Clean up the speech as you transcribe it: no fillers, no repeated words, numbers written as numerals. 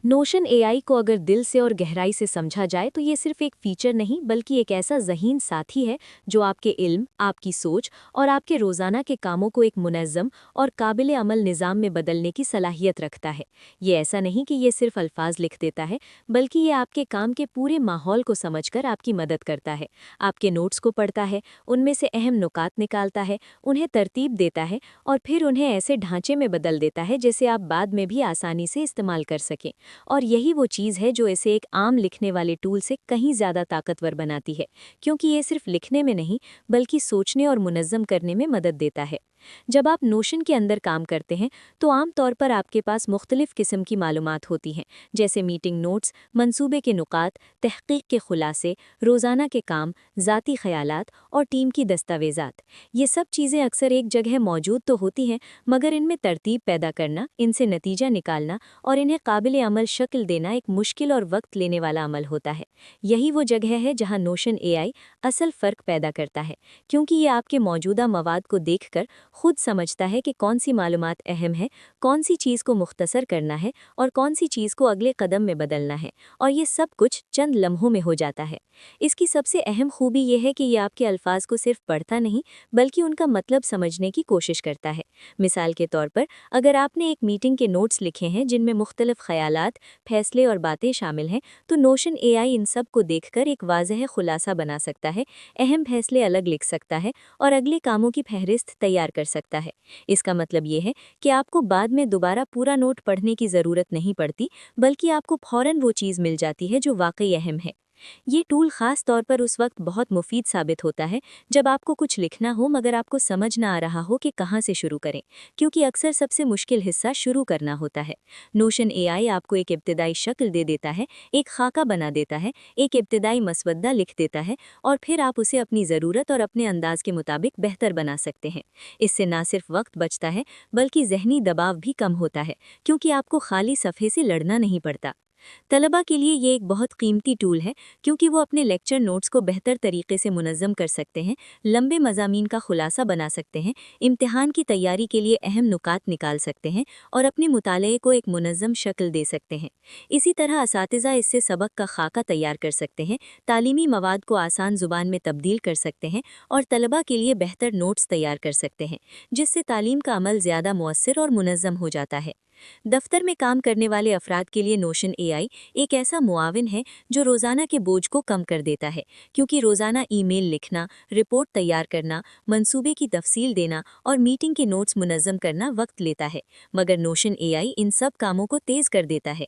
Notion AI को अगर दिल से और गहराई से समझा जाए तो ये सिर्फ एक फीचर नहीं बल्कि एक ऐसा ज़हीन साथी है जो आपके इल्म, आपकी सोच और आपके रोज़ाना के कामों को एक मुनज़्ज़म और काबिल अमल निज़ाम में बदलने की सलाहियत रखता है। ये ऐसा नहीं कि ये सिर्फ अल्फाज लिख देता है, बल्कि ये आपके काम के पूरे माहौल को समझकर आपकी मदद करता है। आपके नोट्स को पढ़ता है, उनमें से अहम नुकात निकालता है, उन्हें तरतीब देता है और फिर उन्हें ऐसे ढांचे में बदल देता है जिसे आप बाद में भी आसानी से इस्तेमाल कर सकें। और यही वो चीज़ है जो इसे एक आम लिखने वाले टूल से कहीं ज़्यादा ताकतवर बनाती है, क्योंकि ये सिर्फ लिखने में नहीं बल्कि सोचने और मुनज़्ज़म करने में मदद देता है। जब आप नोशन के अंदर काम करते हैं तो आम तौर पर आपके पास मुख्तलिफ़ किस्म की मालूमात होती हैं, जैसे मीटिंग नोट्स, मंसूबे के नुकात, तहक़ीक़ के खुलासे, रोज़ाना के काम, ज़ाती ख़यालात और टीम की दस्तावेज़ात। ये सब चीज़ें अक्सर एक जगह मौजूद तो होती हैं, मगर इनमें तरतीब पैदा करना, इनसे नतीजा निकालना और इन्हें काबिल अमल शक्ल देना एक मुश्किल और वक्त लेने वाला अमल होता है। यही वो जगह है जहाँ नोशन एआई असल फ़र्क पैदा करता है, क्योंकि ये आपके मौजूदा मवाद को देखकर खुद समझता है कि कौन सी मालूमात अहम है, कौन सी चीज़ को मुख्तसर करना है और कौन सी चीज़ को अगले कदम में बदलना है, और ये सब कुछ चंद लम्हों में हो जाता है। इसकी सबसे अहम खूबी यह है कि ये आपके अल्फाज को सिर्फ पढ़ता नहीं बल्कि उनका मतलब समझने की कोशिश करता है। मिसाल के तौर पर, अगर आपने एक मीटिंग के नोट्स लिखे हैं जिनमें मुख्तलिफ ख़यालात, फैसले और बातें शामिल हैं, तो नोशन एआई इन सब को देखकर एक वाज़ेह खुलासा बना सकता है, अहम फैसले अलग लिख सकता है और अगले कामों की फहरिस्त तैयार कर सकता है। इसका मतलब ये है कि आपको बाद में दोबारा पूरा नोट पढ़ने की ज़रूरत नहीं पड़ती, बल्कि आपको फ़ौरन वो चीज़ मिल जाती है जो वाकई अहम है। ये टूल ख़ास तौर पर उस वक्त बहुत मुफीद साबित होता है जब आपको कुछ लिखना हो मगर आपको समझ ना आ रहा हो कि कहाँ से शुरू करें, क्योंकि अक्सर सबसे मुश्किल हिस्सा शुरू करना होता है। नोशन एआई आपको एक इब्तिदाई शक्ल दे देता है, एक खाका बना देता है, एक इब्तिदाई मसवदा लिख देता है और फिर आप उसे अपनी ज़रूरत और अपने अंदाज के मुताबिक बेहतर बना सकते हैं। इससे ना सिर्फ वक्त बचता है बल्कि ज़हनी दबाव भी कम होता है, क्योंकि आपको खाली सफ़े से लड़ना नहीं पड़ता। तलबा के लिए ये एक बहुत कीमती टूल है, क्योंकि वो अपने लेक्चर नोट्स को बेहतर तरीके से मुनज़्ज़म कर सकते हैं, लंबे मज़ामीन का खुलासा बना सकते हैं, इम्तिहान की तैयारी के लिए अहम नुकात निकाल सकते हैं और अपने मुताले को एक मुनज़्ज़म शक्ल दे सकते हैं। इसी तरह असातिज़ा इससे सबक का खाका तैयार कर सकते हैं, तालीमी मवाद को आसान ज़ुबान में तब्दील कर सकते हैं और तलबा के लिए बेहतर नोट्स तैयार कर सकते हैं, जिससे तालीम का अमल ज़्यादा मुअस्सिर और मुनज़्ज़म हो जाता है। दफ्तर में काम करने वाले अफराद के लिए नोशन एआई एक ऐसा मुआविन है जो रोज़ाना के बोझ को कम कर देता है, क्योंकि रोज़ाना ईमेल लिखना, रिपोर्ट तैयार करना, मंसूबे की तफसील देना और मीटिंग के नोट्स मुनज़्ज़म करना वक्त लेता है, मगर नोशन एआई इन सब कामों को तेज़ कर देता है।